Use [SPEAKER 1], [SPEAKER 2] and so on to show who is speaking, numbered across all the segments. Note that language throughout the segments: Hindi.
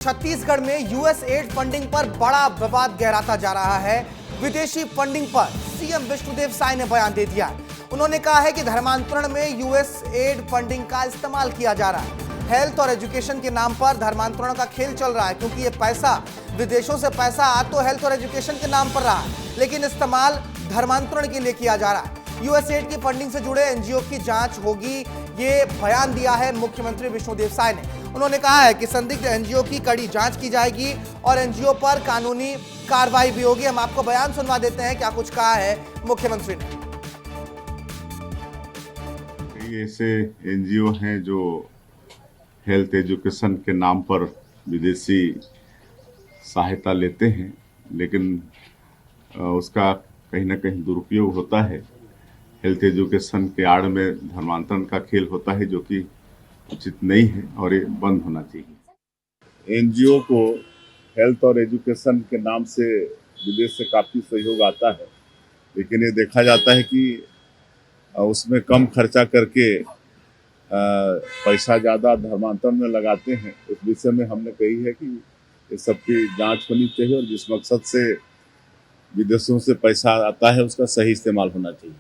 [SPEAKER 1] छत्तीसगढ़ में यूएसएड फंडिंग पर बड़ा विवाद गहराता जा रहा है। विदेशी फंडिंग पर सीएम विष्णुदेव साय ने बयान दे दिया। उन्होंने कहा है कि धर्मांतरण में यूएसएड फंडिंग का इस्तेमाल किया जा रहा है। हेल्थ और एजुकेशन के नाम पर धर्मांतरण का खेल चल रहा है, क्योंकि ये पैसा विदेशों से पैसा आ तो हेल्थ और एजुकेशन के नाम पर रहा है, लेकिन इस्तेमाल धर्मांतरण के लिए किया जा रहा है। यूएसएड की फंडिंग से जुड़े एनजीओ की जांच होगी, ये बयान दिया है मुख्यमंत्री विष्णुदेव साय ने। उन्होंने कहा है कि संदिग्ध एनजीओ की कड़ी जांच की जाएगी और एनजीओ पर कानूनी कार्रवाई भी होगी। हम आपको बयान सुनवा देते हैं क्या कुछ कहा है मुख्यमंत्री ने।
[SPEAKER 2] ऐसे एनजीओ हैं जो हेल्थ एजुकेशन के नाम पर विदेशी सहायता लेते हैं, लेकिन उसका कहीं ना कहीं दुरुपयोग होता है। हेल्थ एजुकेशन के आड़ में धर्मांतरण का खेल होता है, जो कि उचित नहीं है और ये बंद होना चाहिए। एनजीओ को हेल्थ और एजुकेशन के नाम से विदेश से काफ़ी सहयोग आता है, लेकिन ये देखा जाता है कि उसमें कम खर्चा करके पैसा ज़्यादा धर्मांतरण में लगाते हैं। इस विषय में हमने कही है कि इस सब की जांच होनी चाहिए और जिस मकसद से विदेशों से पैसा आता है उसका सही इस्तेमाल होना चाहिए।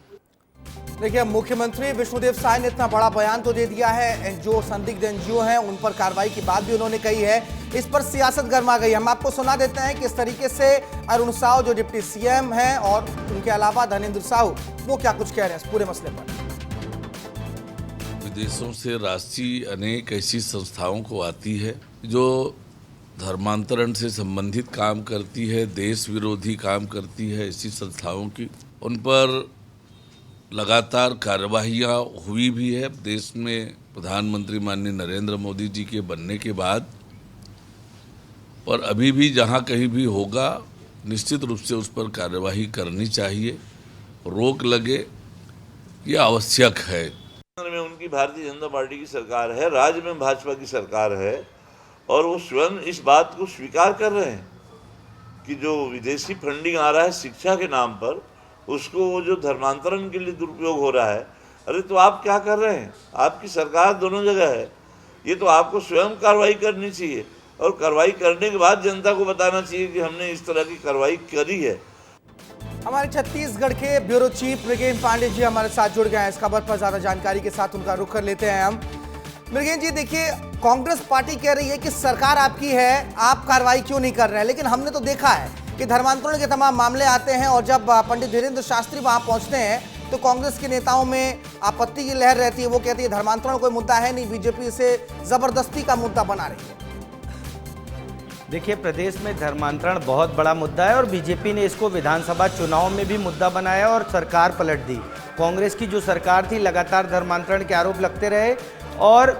[SPEAKER 1] देखिए, मुख्यमंत्री विष्णुदेव साय ने इतना बड़ा बयान तो दे दिया है, जो संदिग्ध एनजीओ हैं उन पर कार्रवाई की बात भी उन्होंने कही है। इस पर सियासत गर्मा गई। हम आपको सुना देते हैं कि इस तरीके से अरुण साहू जो डिप्टी सीएम हैं और उनके अलावा धर्मेंद्र साहू वो क्या कुछ कह रहे हैं इस पूरे मसले पर।
[SPEAKER 3] विदेशों से राशि अनेक ऐसी संस्थाओं को आती है जो धर्मांतरण से संबंधित काम करती है, देश विरोधी काम करती है। ऐसी संस्थाओं की उन पर लगातार कार्यवाहियाँ हुई भी है। देश में प्रधानमंत्री माननीय नरेंद्र मोदी जी के बनने के बाद, और अभी भी जहाँ कहीं भी होगा निश्चित रूप से उस पर कार्यवाही करनी चाहिए, रोक लगे, ये आवश्यक है।
[SPEAKER 4] में उनकी भारतीय जनता पार्टी की सरकार है, राज्य में भाजपा की सरकार है और वो स्वयं इस बात को स्वीकार कर रहे हैं कि जो विदेशी फंडिंग आ रहा है शिक्षा के नाम पर, उसको वो जो धर्मांतरण के लिए दुरुपयोग हो रहा है। अरे तो आप क्या कर रहे हैं? आपकी सरकार दोनों जगह है, ये तो आपको स्वयं कार्रवाई करनी चाहिए और कार्रवाई करने के बाद जनता को बताना चाहिए कि हमने इस तरह की कार्रवाई करी है।
[SPEAKER 1] हमारे छत्तीसगढ़ के ब्यूरो चीफ मृगेन पांडे जी हमारे साथ जुड़ गए हैं। इस खबर पर ज्यादा जानकारी के साथ उनका रुख कर लेते हैं हम। मृगेन जी, देखिए, कांग्रेस पार्टी कह रही है कि सरकार आपकी है, आप कार्रवाई क्यों नहीं कर रहे हैं, लेकिन हमने तो देखा है कि धर्मांतरण के तमाम मामले आते हैं और जब पंडित धीरेन्द्र शास्त्री वहां पहुंचते हैं तो कांग्रेस के नेताओं में आपत्ति की लहर रहती है। वो कहती है धर्मांतरण कोई मुद्दा है नहीं, बीजेपी इसे जबरदस्ती का मुद्दा बना रही है।
[SPEAKER 5] देखिए, प्रदेश में धर्मांतरण बहुत बड़ा मुद्दा है और बीजेपी ने इसको विधानसभा चुनाव में भी मुद्दा बनाया और सरकार पलट दी। कांग्रेस की जो सरकार थी लगातार धर्मांतरण के आरोप लगते रहे और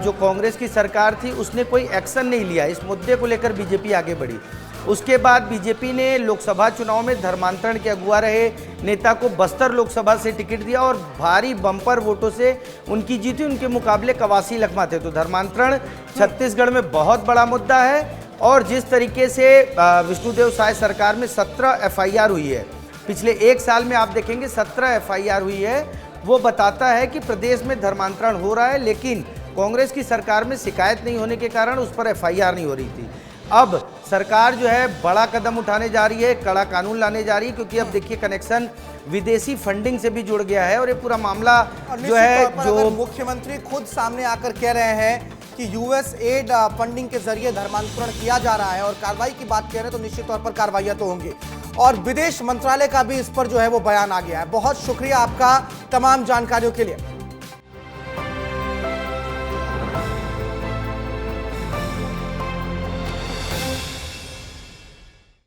[SPEAKER 5] जो कांग्रेस की सरकार थी उसने कोई एक्शन नहीं लिया। इस मुद्दे को लेकर बीजेपी आगे बढ़ी। उसके बाद बीजेपी ने लोकसभा चुनाव में धर्मांतरण के अगुआ रहे नेता को बस्तर लोकसभा से टिकट दिया और भारी बम्पर वोटों से उनकी जीती। उनके मुकाबले 81 लखमा थे। तो धर्मांतरण छत्तीसगढ़ में बहुत बड़ा मुद्दा है और जिस तरीके से विष्णुदेव साय सरकार में 17 एफआईआर हुई है, पिछले एक साल में आप देखेंगे 17 एफआईआर हुई है, वो बताता है कि प्रदेश में धर्मांतरण हो रहा है, लेकिन कांग्रेस की सरकार में शिकायत नहीं होने के कारण उस पर एफआईआर नहीं हो रही थी। अब सरकार जो है बड़ा कदम उठाने जा रही है, कड़ा कानून लाने जा रही है, क्योंकि अब देखिए कनेक्शन विदेशी फंडिंग से भी जुड़ गया है और ये पूरा मामला जो है जो
[SPEAKER 1] मुख्यमंत्री खुद सामने आकर कह रहे हैं कि यूएसएड फंडिंग के जरिए धर्मांतरण किया जा रहा है और कार्रवाई की बात कह रहे हैं, तो निश्चित तौर पर कार्रवाइयां तो होंगी। और विदेश मंत्रालय का भी इस पर जो है वो बयान आ गया है। बहुत शुक्रिया आपका तमाम जानकारियों के लिए।